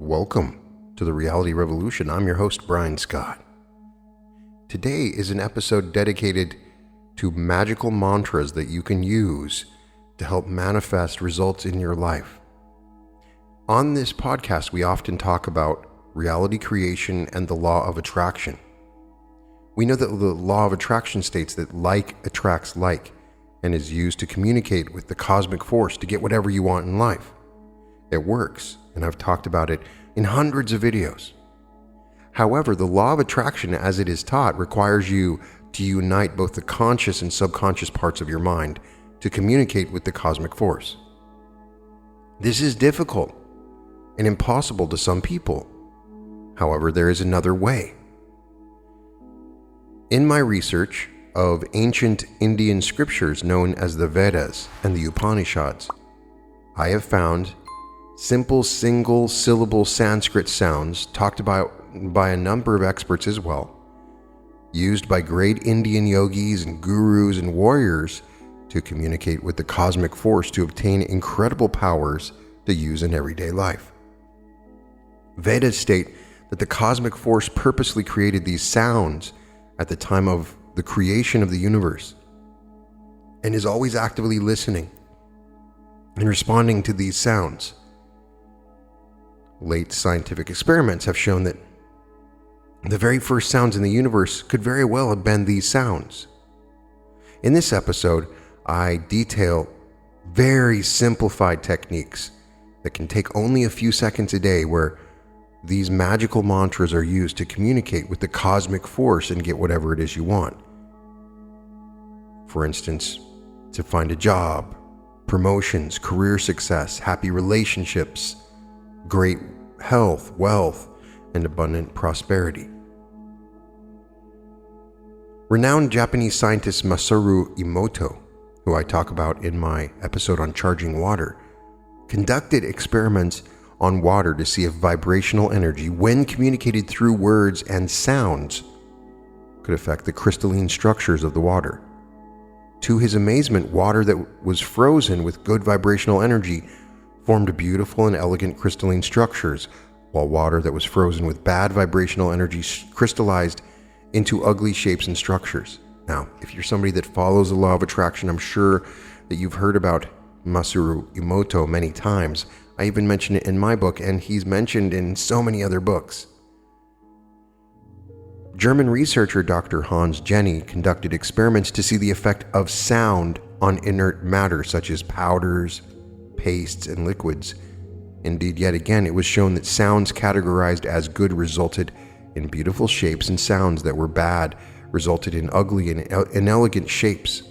Welcome to the Reality Revolution. I'm your host, Brian Scott. Today is an episode dedicated to magical mantras that you can use to help manifest results in your life. On this podcast, we often talk about reality creation and the law of attraction. We know that the law of attraction states that like attracts like and is used to communicate with the cosmic force to get whatever you want in life. It works, and I've talked about it in hundreds of videos. However, the law of attraction as it is taught requires you to unite both the conscious and subconscious parts of your mind to communicate with the cosmic force. This is difficult and impossible to some people. However, there is another way. In my research of ancient Indian scriptures known as the Vedas and the Upanishads, I have found simple single syllable Sanskrit sounds talked about by a number of experts as well, used by great Indian yogis and gurus and warriors to communicate with the cosmic force to obtain incredible powers to use in everyday life. Vedas state that the cosmic force purposely created these sounds at the time of the creation of the universe and is always actively listening and responding to these sounds. Late scientific experiments have shown that the very first sounds in the universe could very well have been these sounds. In this episode, I detail very simplified techniques that can take only a few seconds a day where these magical mantras are used to communicate with the cosmic force and get whatever it is you want. For instance, to find a job, promotions, career success, happy relationships, great health, wealth, and abundant prosperity. Renowned Japanese scientist Masaru Emoto, who I talk about in my episode on charging water, conducted experiments on water to see if vibrational energy, when communicated through words and sounds, could affect the crystalline structures of the water. To his amazement, water that was frozen with good vibrational energy formed beautiful and elegant crystalline structures, while water that was frozen with bad vibrational energy crystallized into ugly shapes and structures. Now, if you're somebody that follows the law of attraction, I'm sure that you've heard about Masaru Emoto many times. I even mentioned it in my book, and he's mentioned in so many other books. German researcher Dr. Hans Jenny conducted experiments to see the effect of sound on inert matter such as powders, pastes, and liquids. Indeed, yet again, it was shown that sounds categorized as good resulted in beautiful shapes, and sounds that were bad resulted in ugly and inelegant shapes.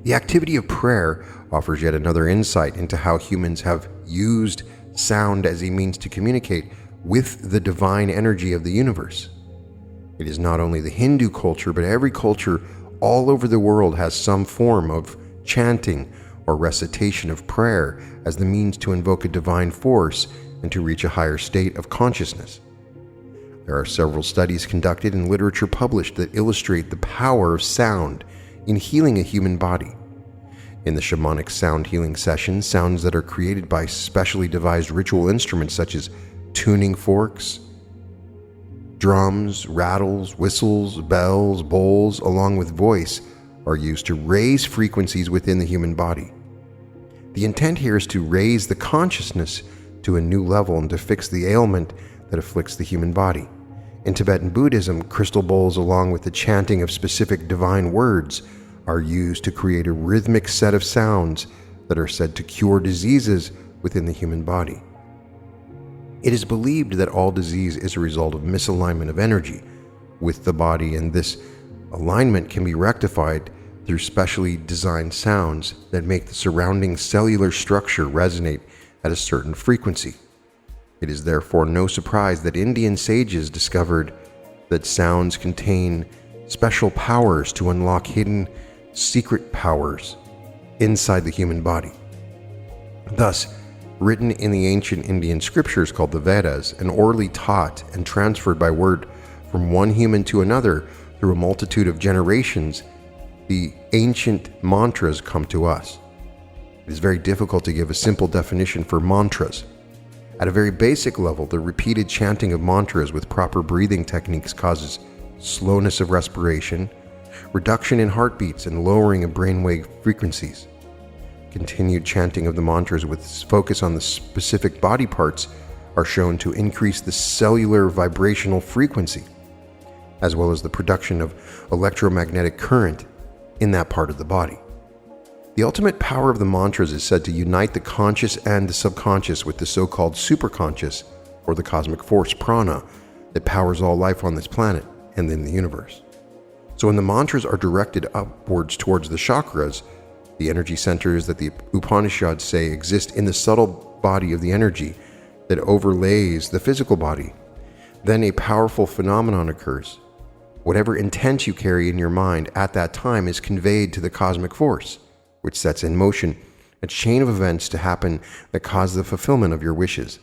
The activity of prayer offers yet another insight into how humans have used sound as a means to communicate with the divine energy of the universe. It is not only the Hindu culture, but every culture all over the world has some form of chanting or recitation of prayer as the means to invoke a divine force and to reach a higher state of consciousness. There are several studies conducted and literature published that illustrate the power of sound in healing a human body. In the shamanic sound healing sessions, sounds that are created by specially devised ritual instruments such as tuning forks, drums, rattles, whistles, bells, bowls, along with voice, are used to raise frequencies within the human body. The intent here is to raise the consciousness to a new level and to fix the ailment that afflicts the human body. In Tibetan Buddhism, crystal bowls along with the chanting of specific divine words are used to create a rhythmic set of sounds that are said to cure diseases within the human body. It is believed that all disease is a result of misalignment of energy with the body, and this alignment can be rectified through specially designed sounds that make the surrounding cellular structure resonate at a certain frequency. It is therefore no surprise that Indian sages discovered that sounds contain special powers to unlock hidden secret powers inside the human body. Thus, written in the ancient Indian scriptures called the Vedas, and orally taught and transferred by word from one human to another through a multitude of generations, the ancient mantras come to us. It is very difficult to give a simple definition for mantras. At a very basic level, the repeated chanting of mantras with proper breathing techniques causes slowness of respiration, reduction in heartbeats, and lowering of brainwave frequencies. Continued chanting of the mantras with focus on the specific body parts are shown to increase the cellular vibrational frequency, as well as the production of electromagnetic current in that part of the body. The ultimate power of the mantras is said to unite the conscious and the subconscious with the so-called superconscious, or the cosmic force prana, that powers all life on this planet and in the universe. So when the mantras are directed upwards towards the chakras, the energy centers that the Upanishads say exist in the subtle body of the energy that overlays the physical body, then a powerful phenomenon occurs. Whatever intent you carry in your mind at that time is conveyed to the cosmic force, which sets in motion a chain of events to happen that cause the fulfillment of your wishes.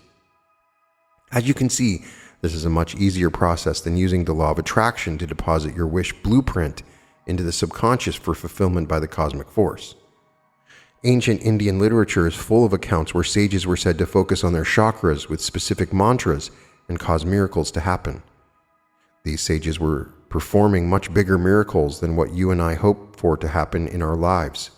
As you can see, this is a much easier process than using the law of attraction to deposit your wish blueprint into the subconscious for fulfillment by the cosmic force. Ancient Indian literature is full of accounts where sages were said to focus on their chakras with specific mantras and cause miracles to happen. These sages were performing much bigger miracles than what you and I hope for to happen in our lives.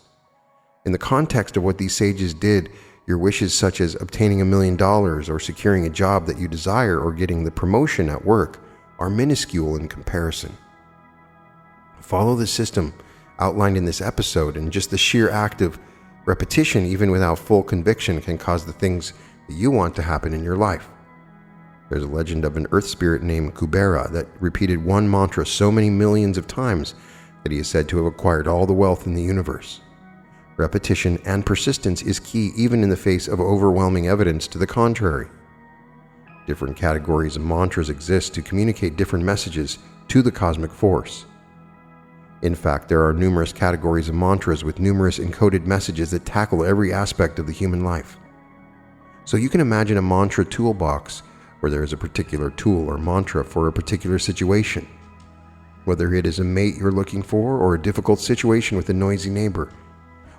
In the context of what these sages did, your wishes such as obtaining $1 million or securing a job that you desire or getting the promotion at work are minuscule in comparison. Follow the system outlined in this episode, and just the sheer act of repetition, even without full conviction, can cause the things that you want to happen in your life. There's a legend of an earth spirit named Kubera that repeated one mantra so many millions of times that he is said to have acquired all the wealth in the universe. Repetition and persistence is key even in the face of overwhelming evidence to the contrary. Different categories of mantras exist to communicate different messages to the cosmic force. In fact, there are numerous categories of mantras with numerous encoded messages that tackle every aspect of the human life. So you can imagine a mantra toolbox where there is a particular tool or mantra for a particular situation. Whether it is a mate you're looking for, or a difficult situation with a noisy neighbor,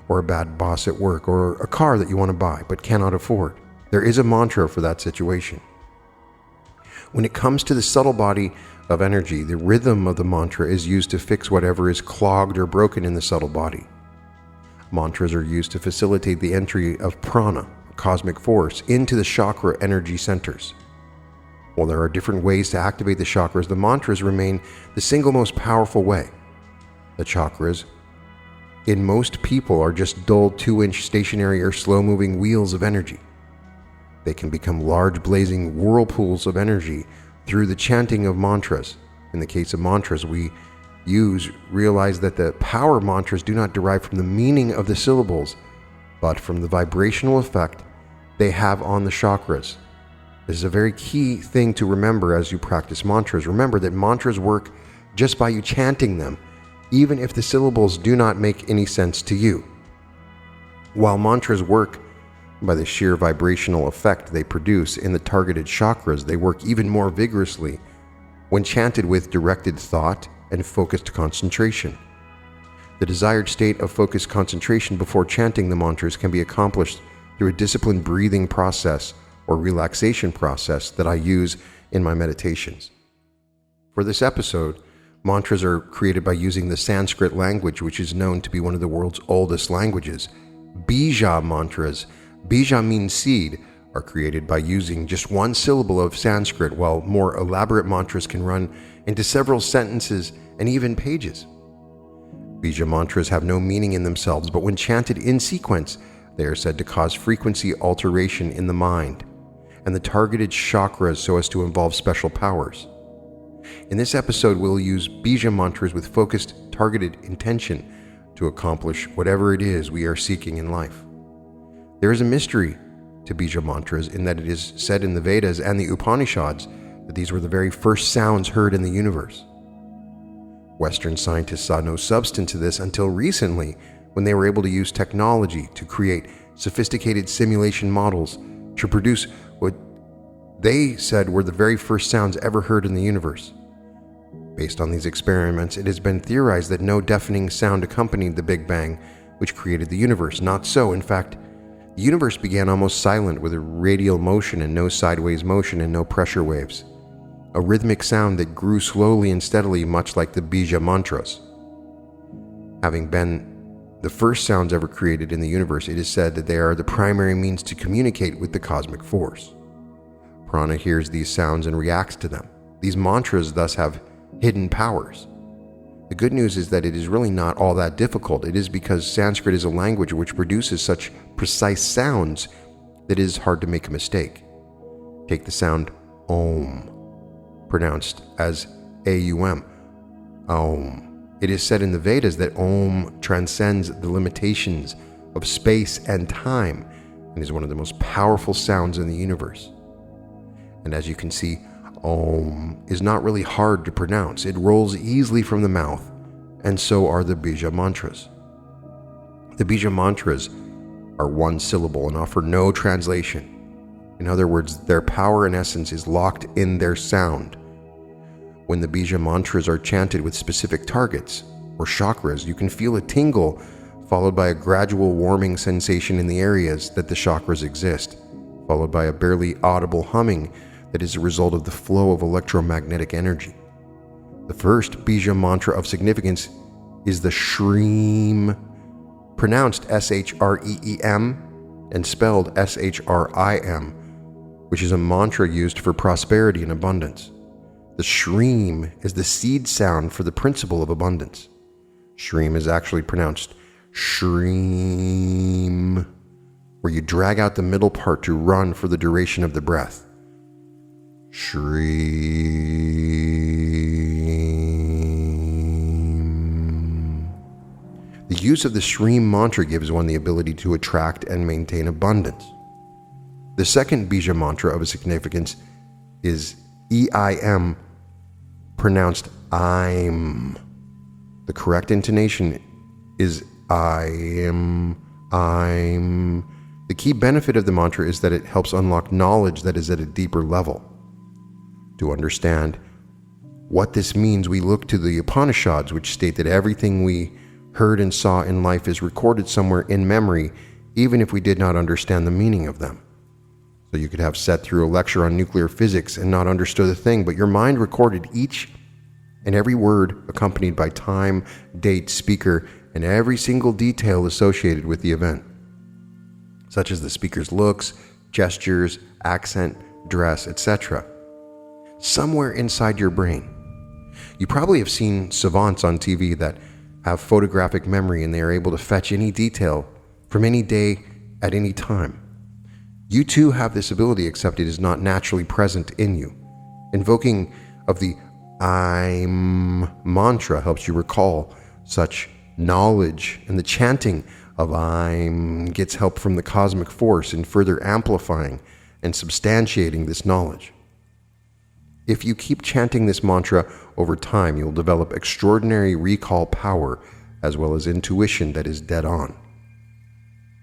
or a bad boss at work, or a car that you want to buy but cannot afford, there is a mantra for that situation. When it comes to the subtle body of energy, the rhythm of the mantra is used to fix whatever is clogged or broken in the subtle body. Mantras are used to facilitate the entry of prana, a cosmic force, into the chakra energy centers. While there are different ways to activate the chakras, the mantras remain the single most powerful way. The chakras, in most people, are just dull 2-inch stationary or slow-moving wheels of energy. They can become large blazing whirlpools of energy through the chanting of mantras. In the case of mantras we realize that the power mantras do not derive from the meaning of the syllables, but from the vibrational effect they have on the chakras. This is a very key thing to remember as you practice mantras. Remember that mantras work just by you chanting them, even if the syllables do not make any sense to you. While mantras work by the sheer vibrational effect they produce in the targeted chakras, they work even more vigorously when chanted with directed thought and focused concentration. The desired state of focused concentration before chanting the mantras can be accomplished through a disciplined breathing process or relaxation process that I use in my meditations. For this episode, mantras are created by using the Sanskrit language, which is known to be one of the world's oldest languages. Bija Mantras, Bija means seed, are created by using just one syllable of Sanskrit, while more elaborate mantras can run into several sentences and even pages. Bija Mantras have no meaning in themselves, but when chanted in sequence, they are said to cause frequency alteration in the mind and the targeted chakras so as to involve special powers. In this episode, we'll use Bija Mantras with focused, targeted intention to accomplish whatever it is we are seeking in life. There is a mystery to Bija Mantras in that it is said in the Vedas and the Upanishads that these were the very first sounds heard in the universe. Western scientists saw no substance to this until recently, when they were able to use technology to create sophisticated simulation models to produce what they said were the very first sounds ever heard in the universe. Based on these experiments, it has been theorized that no deafening sound accompanied the Big Bang, which created the universe. Not so. In fact, The universe began almost silent with a radial motion and no sideways motion and no pressure waves. A rhythmic sound that grew slowly and steadily, much like the Bija Mantras. Having been the first sounds ever created in the universe, it is said that they are the primary means to communicate with the cosmic force. Prana hears these sounds and reacts to them. These mantras thus have hidden powers. The good news is that it is really not all that difficult. It is because Sanskrit is a language which produces such precise sounds that it is hard to make a mistake. Take the sound Om, pronounced as A-U-M, Om. It is said in the Vedas that Om transcends the limitations of space and time and is one of the most powerful sounds in the universe. And as you can see, Om is not really hard to pronounce. It rolls easily from the mouth, and so are the Bija Mantras. The Bija Mantras are one syllable and offer no translation. In other words, their power and essence is locked in their sound. When the Bija Mantras are chanted with specific targets, or chakras, you can feel a tingle followed by a gradual warming sensation in the areas that the chakras exist, followed by a barely audible humming that is a result of the flow of electromagnetic energy. The first Bija Mantra of significance is the Shreem, pronounced S-H-R-E-E-M and spelled S-H-R-I-M, which is a mantra used for prosperity and abundance. The Shreem is the seed sound for the principle of abundance. Shreem is actually pronounced Shreem, where you drag out the middle part to run for the duration of the breath. Shreem. The use of the Shreem mantra gives one the ability to attract and maintain abundance. The second Bija Mantra of significance is E-I-M, pronounced I'm. The correct intonation is I'm. The key benefit of the mantra is that it helps unlock knowledge that is at a deeper level. To understand what this means, we look to the Upanishads, which state that everything we heard and saw in life is recorded somewhere in memory, even if we did not understand the meaning of them. So you could have sat through a lecture on nuclear physics and not understood a thing, but your mind recorded each and every word accompanied by time, date, speaker, and every single detail associated with the event, such as the speaker's looks, gestures, accent, dress, etc. Somewhere inside your brain. You probably have seen savants on TV that have photographic memory and they are able to fetch any detail from any day at any time. You too have this ability, except it is not naturally present in you. Invoking of the I'm mantra helps you recall such knowledge, and the chanting of I'm gets help from the cosmic force in further amplifying and substantiating this knowledge. If you keep chanting this mantra over time, you'll develop extraordinary recall power as well as intuition that is dead on.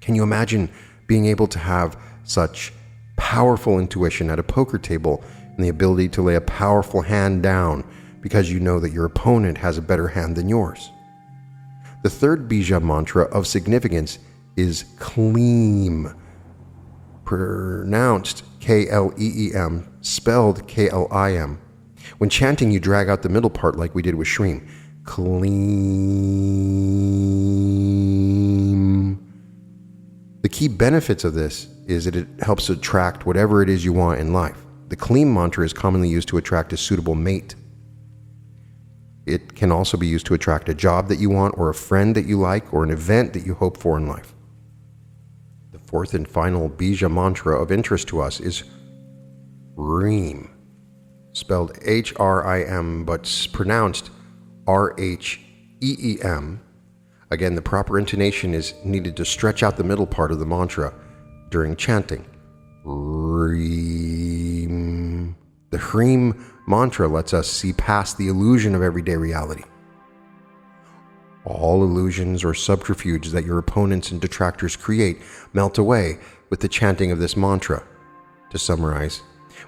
Can you imagine being able to have such powerful intuition at a poker table and the ability to lay a powerful hand down because you know that your opponent has a better hand than yours? The third Bija Mantra of significance is Kleem, pronounced K-L-E-E-M, spelled K-L-I-M. When chanting, you drag out the middle part like we did with Shreem. Kleem. The key benefits of this is that it helps attract whatever it is you want in life. The Kleem mantra is commonly used to attract a suitable mate. It can also be used to attract a job that you want, or a friend that you like, or an event that you hope for in life. The fourth and final Bija Mantra of interest to us is Reem, spelled H-R-I-M, but pronounced R-H-E-E-M. Again, the proper intonation is needed to stretch out the middle part of the mantra during chanting. Reem. The Shreem mantra lets us see past the illusion of everyday reality. All illusions or subterfuges that your opponents and detractors create melt away with the chanting of this mantra. To summarize,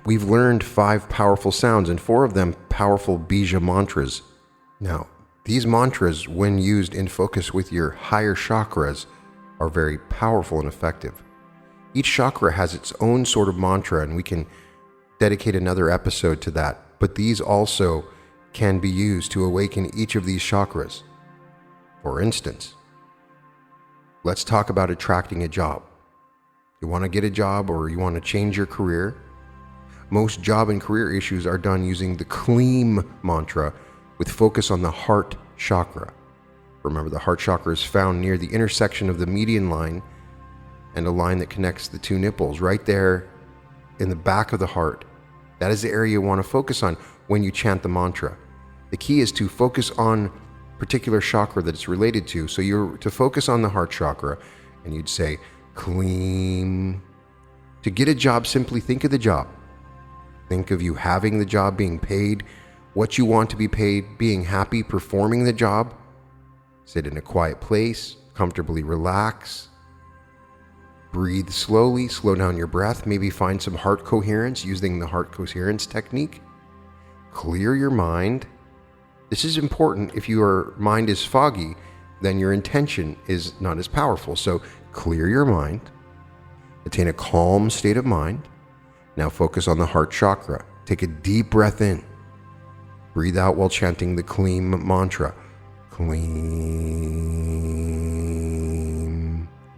we've learned 5 powerful sounds and 4 of them powerful Bija Mantras. Now, these mantras, when used in focus with your higher chakras, are very powerful and effective. Each chakra has its own sort of mantra, and we can dedicate another episode to that. But these also can be used to awaken each of these chakras. For instance, let's talk about attracting a job. You want to get a job or you want to change your career? Most job and career issues are done using the Shreem Mantra with focus on the heart chakra. Remember, the heart chakra is found near the intersection of the median line and a line that connects the two nipples, right there in the back of the heart. That is the area you want to focus on when you chant the mantra. The key is to focus on particular chakra that it's related to. So you're to focus on the heart chakra, and you'd say, Shreem. To get a job, simply think of the job. Think of you having the job, being paid what you want to be paid, being happy, performing the job. Sit in a quiet place, comfortably relax. Breathe slowly, slow down your breath, maybe find some heart coherence using the heart coherence technique. Clear your mind. This is important. If your mind is foggy, then your intention is not as powerful. So clear your mind. Attain a calm state of mind. Now focus on the heart chakra. Take a deep breath in. Breathe out while chanting the Shreem Mantra. Shreem.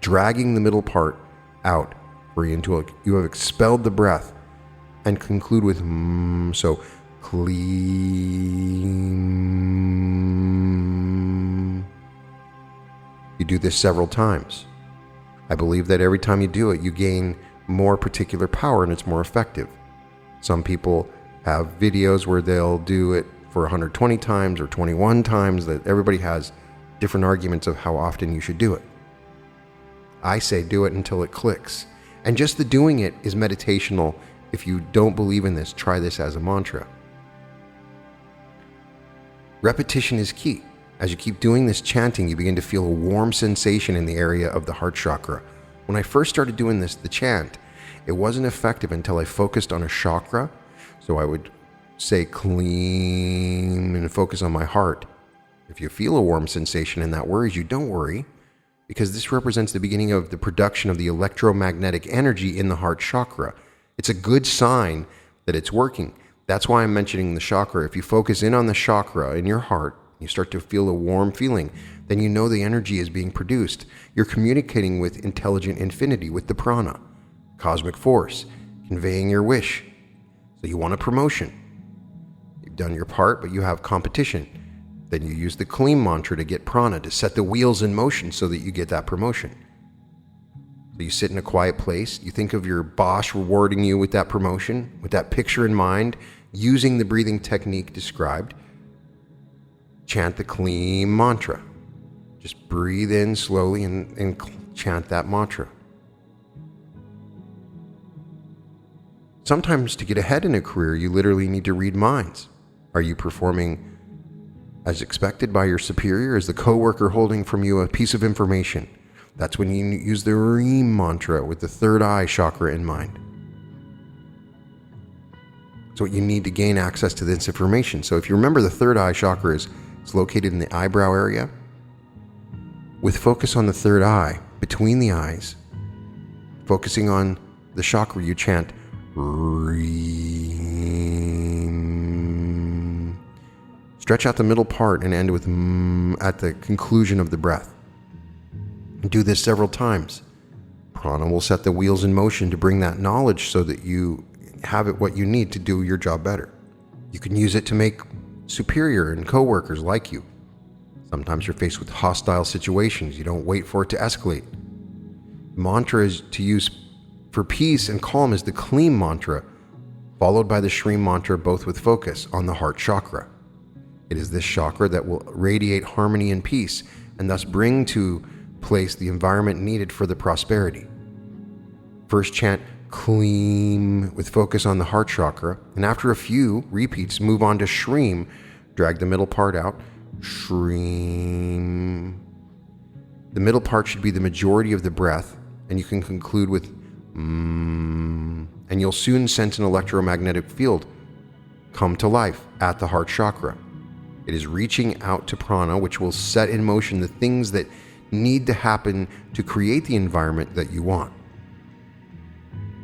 Dragging the middle part out for you have expelled the breath, and conclude with so Shreem. You do this several times. I believe that every time you do it, you gain more particular power and it's more effective. Some people have videos where they'll do it for 120 times or 21 times. That everybody has different arguments of how often you should do it. I say do it until it clicks. And just the doing it is meditational. If you don't believe in this, try this as a mantra. Repetition is key. As you keep doing this chanting, you begin to feel a warm sensation in the area of the heart chakra. When I first started doing the chant, it wasn't effective until I focused on a chakra. So I would say Shreem and focus on my heart. If you feel a warm sensation and that worries you, don't worry, because this represents the beginning of the production of the electromagnetic energy in the heart chakra. It's a good sign that it's working. That's why I'm mentioning the chakra. If you focus in on the chakra in your heart, you start to feel a warm feeling, then you know the energy is being produced. You're communicating with intelligent infinity, with the prana, cosmic force, conveying your wish. So you want a promotion. You've done your part, but you have competition. Then you use the Shreem Mantra to get prana, to set the wheels in motion so that you get that promotion. So you sit in a quiet place. You think of your boss rewarding you with that promotion, with that picture in mind, using the breathing technique described. Chant the Shreem Mantra. Just breathe in slowly and chant that mantra. Sometimes to get ahead in a career, you literally need to read minds. Are you performing as expected by your superior? Is the coworker holding from you a piece of information? That's when you use the Shreem Mantra with the third eye chakra in mind. So you need to gain access to this information. So if you remember, the third eye chakra is located in the eyebrow area. With focus on the third eye, between the eyes, focusing on the chakra, you chant Shreem. Stretch out the middle part and end with at the conclusion of the breath. Do this several times. Prana will set the wheels in motion to bring that knowledge so that you have it what you need to do your job better. You can use it to make superior and coworkers like you. Sometimes you're faced with hostile situations. You don't wait for it to escalate. The mantra is to use for peace and calm is the Shreem Mantra, followed by the Shreem Mantra, both with focus on the heart chakra. It is this chakra that will radiate harmony and peace, and thus bring to place the environment needed for the prosperity. First chant Shreem with focus on the heart chakra, and after a few repeats, move on to Shreem. Drag the middle part out. Shreem. The middle part should be the majority of the breath, and you can conclude with and you'll soon sense an electromagnetic field come to life at the heart chakra. It is reaching out to prana, which will set in motion the things that need to happen to create the environment that you want.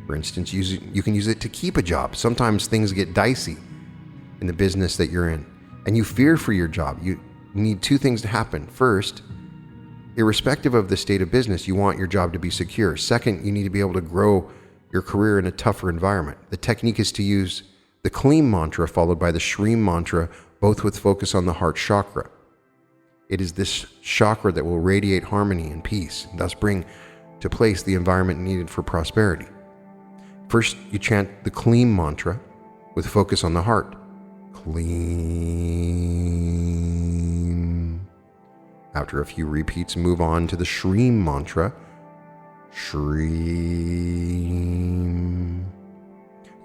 For instance, you can use it to keep a job. Sometimes things get dicey in the business that you're in, and you fear for your job. You need two things to happen. First, irrespective of the state of business, you want your job to be secure. Second, you need to be able to grow your career in a tougher environment. The technique is to use the Shreem Mantra followed by the Shreem Mantra, both with focus on the heart chakra. It is this chakra that will radiate harmony and peace, and thus bring to place the environment needed for prosperity. First, you chant the Shreem Mantra with focus on the heart. Shreem. After a few repeats, move on to the Shreem Mantra. Shreem.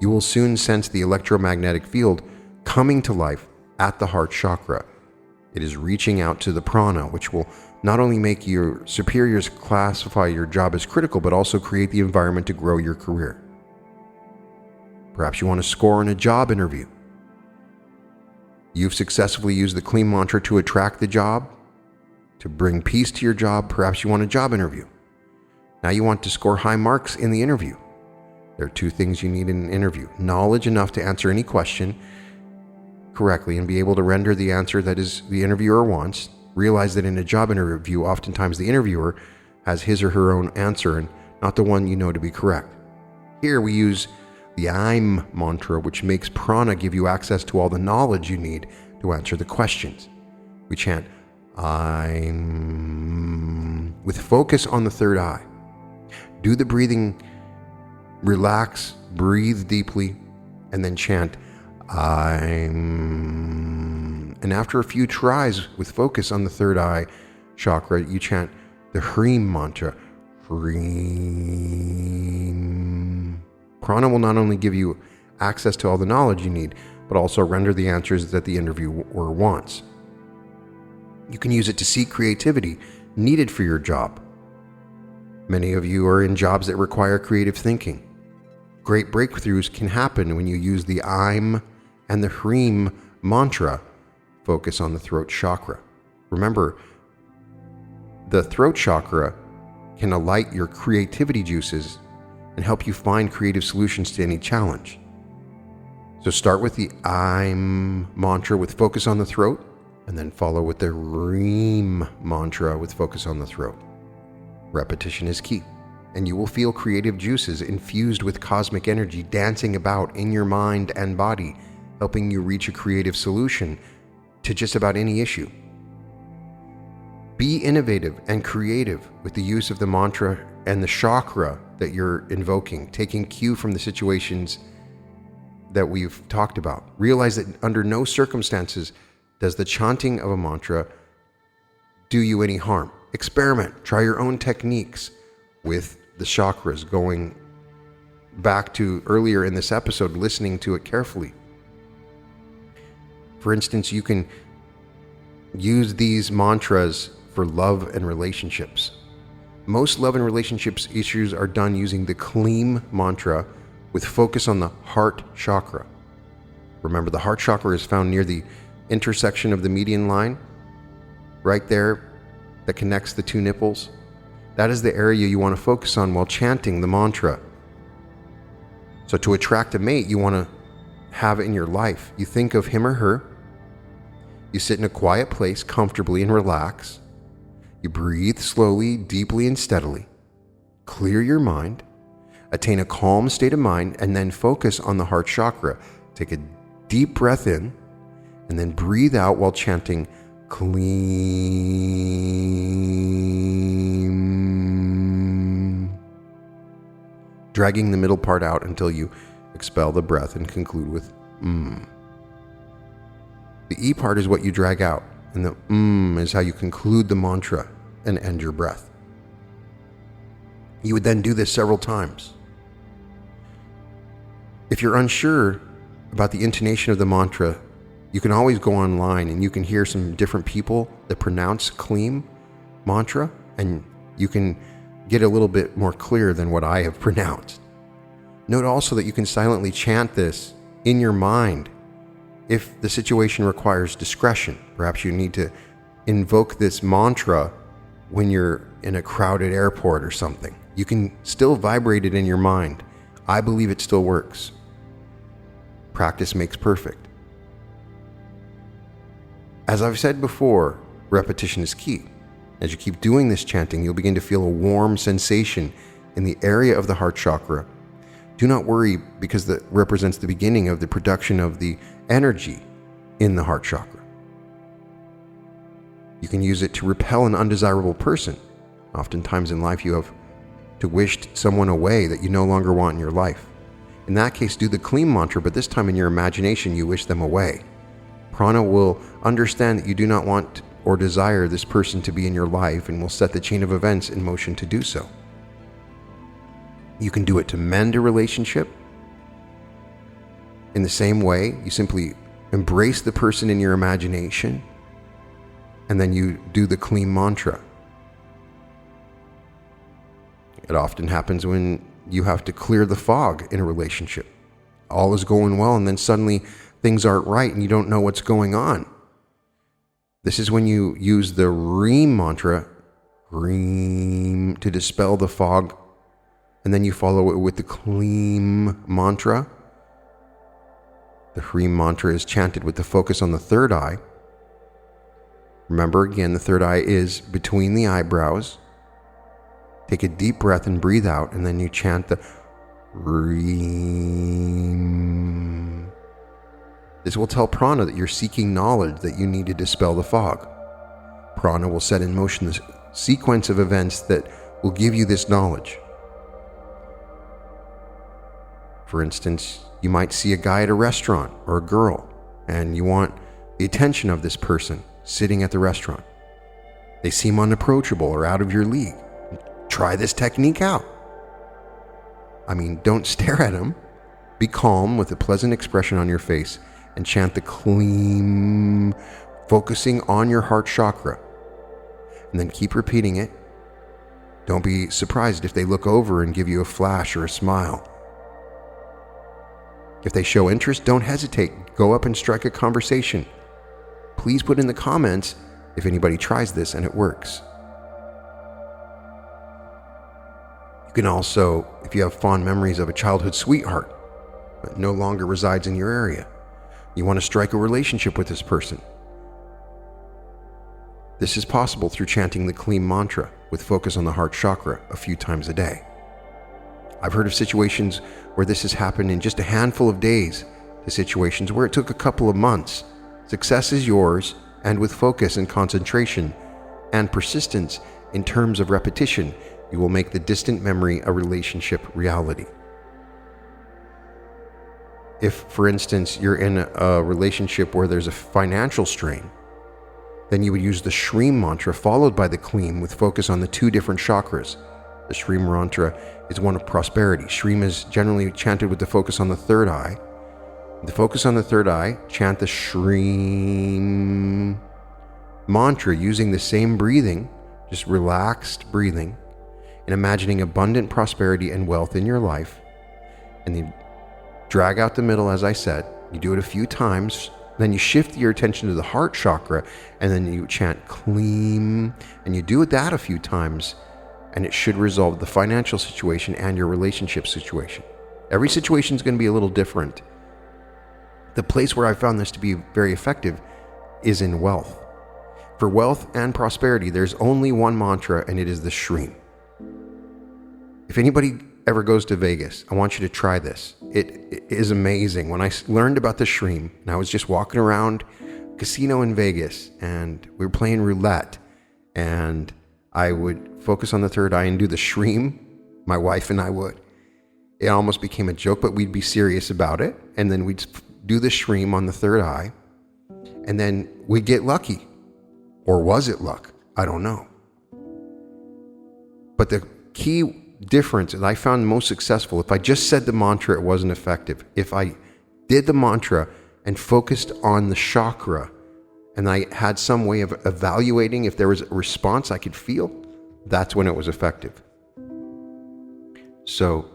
You will soon sense the electromagnetic field coming to life at the heart chakra. It is reaching out to the prana, which will not only make your superiors classify your job as critical, but also create the environment to grow your career. Perhaps you want to score in a job interview. You've successfully used the Shreem Mantra to attract the job, to bring peace to your job. Perhaps you want a job interview. Now you want to score high marks in the interview. There are two things you need in an interview: knowledge enough to answer any question correctly and be able to render the answer that is the interviewer wants. Realize that in a job interview, oftentimes the interviewer has his or her own answer and not the one you know to be correct. Here we use the I'm mantra, which makes prana give you access to all the knowledge you need to answer the questions. We chant I'm with focus on the third eye. Do the breathing, relax, breathe deeply, and then chant I'm. And after a few tries with focus on the third eye chakra, you chant the Shreem Mantra. Shreem. Prana will not only give you access to all the knowledge you need, but also render the answers that the interviewer wants. You can use it to seek creativity needed for your job. Many of you are in jobs that require creative thinking. Great breakthroughs can happen when you use the I'm and the Shreem Mantra. Focus on the throat chakra. Remember, the throat chakra can alight your creativity juices and help you find creative solutions to any challenge. So start with the I'm mantra with focus on the throat, and then follow with the Shreem Mantra with focus on the throat. Repetition is key, and you will feel creative juices infused with cosmic energy dancing about in your mind and body, helping you reach a creative solution to just about any issue. Be innovative and creative with the use of the mantra and the chakra that you're invoking, taking cue from the situations that we've talked about. Realize that under no circumstances does the chanting of a mantra do you any harm. Experiment, try your own techniques with the chakras, going back to earlier in this episode, listening to it carefully. For instance, you can use these mantras for love and relationships. Most love and relationships issues are done using the Shreem Mantra with focus on the heart chakra. Remember, the heart chakra is found near the intersection of the median line, right there, that connects the two nipples. That is the area you want to focus on while chanting the mantra. So to attract a mate you want to have in your life, you think of him or her. You sit in a quiet place comfortably and relax. You breathe slowly, deeply, and steadily. Clear your mind. Attain a calm state of mind, and then focus on the heart chakra. Take a deep breath in, and then breathe out while chanting Shreem, dragging the middle part out until you expel the breath and conclude with The E part is what you drag out, and the is how you conclude the mantra and end your breath. You would then do this several times. If you're unsure about the intonation of the mantra, you can always go online and you can hear some different people that pronounce Shreem Mantra, and you can get a little bit more clear than what I have pronounced. Note also that you can silently chant this in your mind if the situation requires discretion. Perhaps you need to invoke this mantra when you're in a crowded airport or something. You can still vibrate it in your mind. I believe it still works. Practice makes perfect. As I've said before, repetition is key. As you keep doing this chanting, you'll begin to feel a warm sensation in the area of the heart chakra. Do not worry, because that represents the beginning of the production of the energy in the heart chakra. You can use it to repel an undesirable person. Oftentimes in life you have to wish someone away that you no longer want in your life. In that case, do the clean mantra, but this time in your imagination you wish them away. Prana will understand that you do not want or desire this person to be in your life and will set the chain of events in motion to do so. You can do it to mend a relationship. In the same way, you simply embrace the person in your imagination and then you do the clean mantra. It often happens when you have to clear the fog in a relationship. All is going well and then suddenly things aren't right and you don't know what's going on. This is when you use the Shreem Mantra, Shreem, to dispel the fog, and then you follow it with the Clean Mantra. The Shreem Mantra is chanted with the focus on the third eye. Remember again, the third eye is between the eyebrows. Take a deep breath and breathe out, and then you chant the Shreem. This will tell prana that you're seeking knowledge that you need to dispel the fog. Prana will set in motion this sequence of events that will give you this knowledge. For instance, you might see a guy at a restaurant or a girl, and you want the attention of this person sitting at the restaurant. They seem unapproachable or out of your league. Try this technique out. Don't stare at them. Be calm with a pleasant expression on your face and chant the clean, focusing on your heart chakra. And then keep repeating it. Don't be surprised if they look over and give you a flash or a smile. If they show interest, don't hesitate. Go up and strike a conversation. Please put in the comments if anybody tries this and it works. You can also, if you have fond memories of a childhood sweetheart that no longer resides in your area, you want to strike a relationship with this person. This is possible through chanting the clean mantra with focus on the heart chakra a few times a day. I've heard of situations where this has happened in just a handful of days to situations where it took a couple of months. Success is yours, and with focus and concentration and persistence in terms of repetition, you will make the distant memory a relationship reality. If, for instance, you're in a relationship where there's a financial strain, then you would use the Shreem Mantra followed by the clean with focus on the two different chakras. The Shreem Mantra is one of prosperity. Shreem is generally chanted with the focus on the third eye. The focus on the third eye, chant the Shreem Mantra using the same breathing, just relaxed breathing, and imagining abundant prosperity and wealth in your life. And you drag out the middle, as I said. You do it a few times, then you shift your attention to the heart chakra, and then you chant clean, and you do that a few times, and it should resolve the financial situation and your relationship situation. Every situation is going to be a little different. The place where I found this to be very effective is in wealth. For wealth and prosperity, there's only one mantra, and it is the Shreem. If anybody ever goes to Vegas, I want you to try this. It is amazing. When I learned about the Shreem, and I was just walking around a casino in Vegas, and we were playing roulette, and I would focus on the third eye and do the Shreem. My wife and I would. It almost became a joke, but we'd be serious about it, and then we'd do the Shreem on the third eye, and then we'd get lucky. Or was it luck? I don't know. But the key difference that I found most successful, if I just said the mantra, it wasn't effective. If I did the mantra and focused on the chakra, and I had some way of evaluating if there was a response I could feel, that's when it was effective. So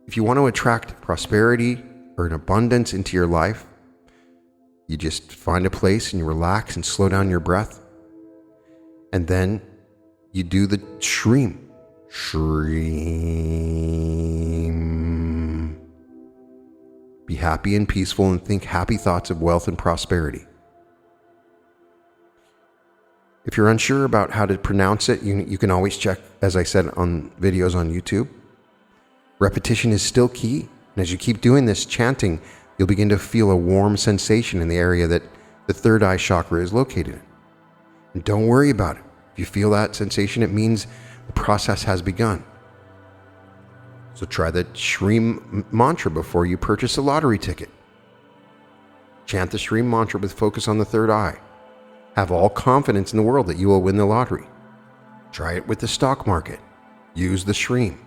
if you want to attract prosperity or an abundance into your life, you just find a place and you relax and slow down your breath. And then you do the Shreem. Shreem. Be happy and peaceful and think happy thoughts of wealth and prosperity. If you're unsure about how to pronounce it, you can always check, as I said, on videos on YouTube. Repetition is still key. And as you keep doing this chanting, you'll begin to feel a warm sensation in the area that the third eye chakra is located in. And don't worry about it. If you feel that sensation, it means the process has begun. So try the Shreem Mantra before you purchase a lottery ticket. Chant the Shreem Mantra with focus on the third eye. Have all confidence in the world that you will win the lottery. Try it with the stock market. Use the Shreem.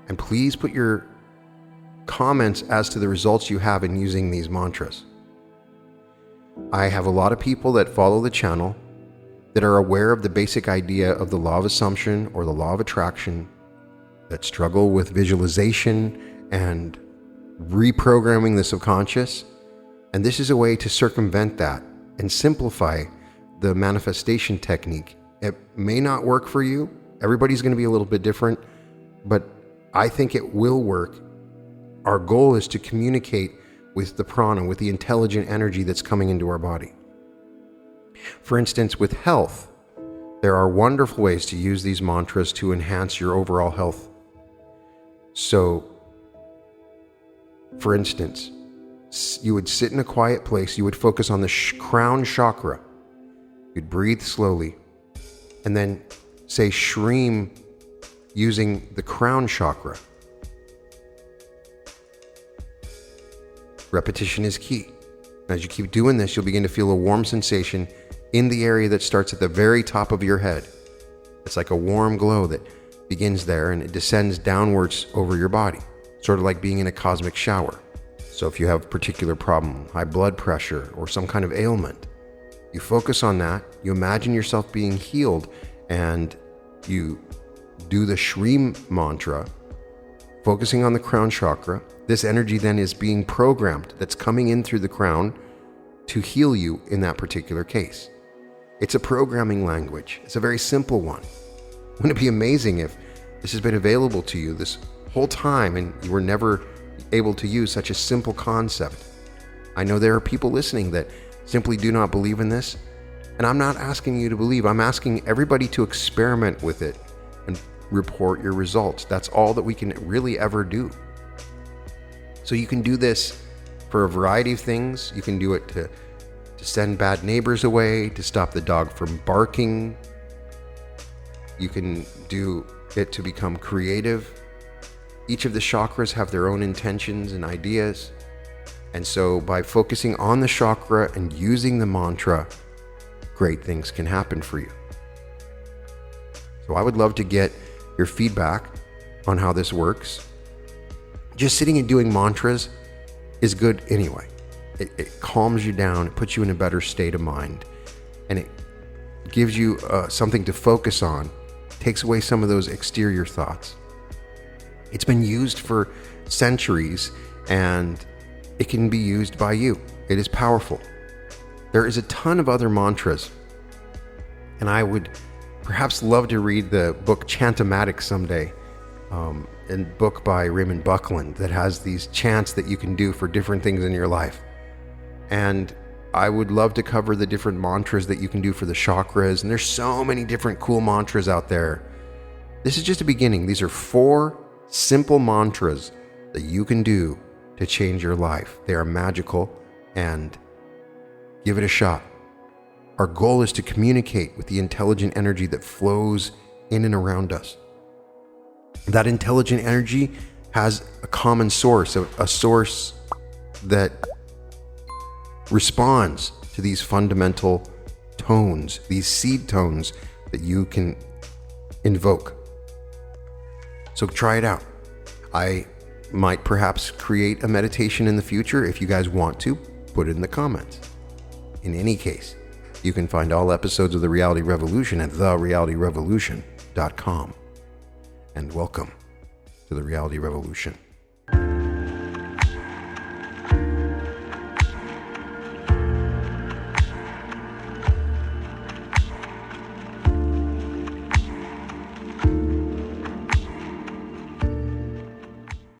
And please put your comments as to the results you have in using these mantras. I have a lot of people that follow the channel that are aware of the basic idea of the law of assumption or the law of attraction, that struggle with visualization and reprogramming the subconscious. And this is a way to circumvent that and simplify the manifestation technique. It may not work for you. Everybody's going to be a little bit different, but I think it will work. Our goal is to communicate with the prana, with the intelligent energy that's coming into our body. For instance, with health, there are wonderful ways to use these mantras to enhance your overall health. So, for instance, you would sit in a quiet place, you would focus on the crown chakra. You'd breathe slowly, and then say Shreem using the crown chakra. Repetition is key. As you keep doing this, you'll begin to feel a warm sensation in the area that starts at the very top of your head. It's like a warm glow that begins there and it descends downwards over your body, sort of like being in a cosmic shower. So if you have a particular problem, high blood pressure, or some kind of ailment, you focus on that, you imagine yourself being healed, and you do the Shreem Mantra, focusing on the crown chakra. This energy then is being programmed, that's coming in through the crown to heal you in that particular case. It's a programming language. It's a very simple one. Wouldn't it be amazing if this has been available to you this whole time and you were never able to use such a simple concept? I know there are people listening that simply do not believe in this, and I'm not asking you to believe. I'm asking everybody to experiment with it and report your results. That's all that we can really ever do. So you can do this for a variety of things. You can do it to send bad neighbors away, to stop the dog from barking. You can do it to become creative. Each of the chakras have their own intentions and ideas. And so by focusing on the chakra and using the mantra, great things can happen for you. So I would love to get your feedback on how this works. Just sitting and doing mantras is good anyway. It calms you down, it puts you in a better state of mind, and it gives you something to focus on, takes away some of those exterior thoughts. It's been used for centuries, and it can be used by you. It is powerful. There is a ton of other mantras, and I would perhaps love to read the book Chantomatic someday, a book by Raymond Buckland that has these chants that you can do for different things in your life. And I would love to cover the different mantras that you can do for the chakras, and there's so many different cool mantras out there. This is just a beginning. These are 4 simple mantras that you can do to change your life. They are magical, and give it a shot. Our goal is to communicate with the intelligent energy that flows in and around us. That intelligent energy has a common source, a source that responds to these fundamental tones, these seed tones that you can invoke. So try it out. I might perhaps create a meditation in the future. If you guys want to, put it in the comments. In any case, you can find all episodes of The Reality Revolution at therealityrevolution.com. And welcome to The Reality Revolution.